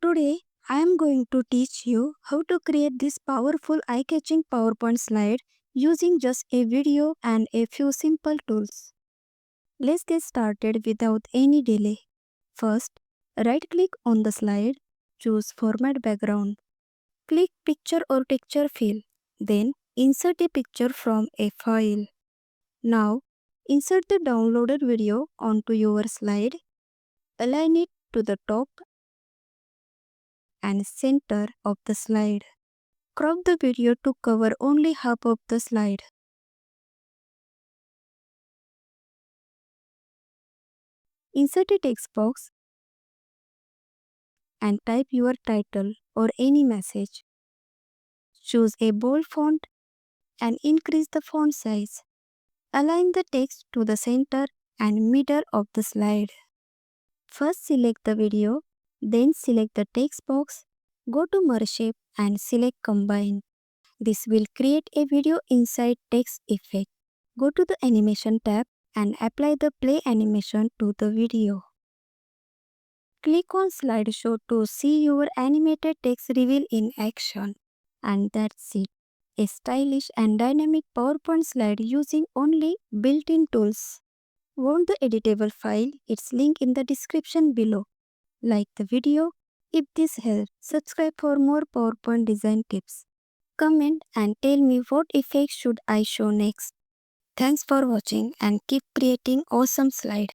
Today, I am going to teach you how to create this powerful eye-catching PowerPoint slide using just a video and a few simple tools. Let's get started without any delay. First, right-click on the slide, choose Format Background. Click Picture or Texture Fill. Then, insert a picture from a file. Now, insert the downloaded video onto your slide. Align it to the top and center of the slide. Crop the video to cover only half of the slide. Insert a text box and type your title or any message. Choose a bold font and increase the font size. Align the text to the center and middle of the slide. First select the video, then select the text box. Go to Merge Shape and select Combine. This will create a video inside text effect. Go to the Animation tab and apply the play animation to the video. Click on slideshow to see your animated text reveal in action. And that's it. A stylish and dynamic PowerPoint slide using only built-in tools. Want the editable file? Its link in the description below. Like the video if this helps. Subscribe for more PowerPoint design tips. Comment and tell me what effects should I show next. Thanks for watching and keep creating awesome slides.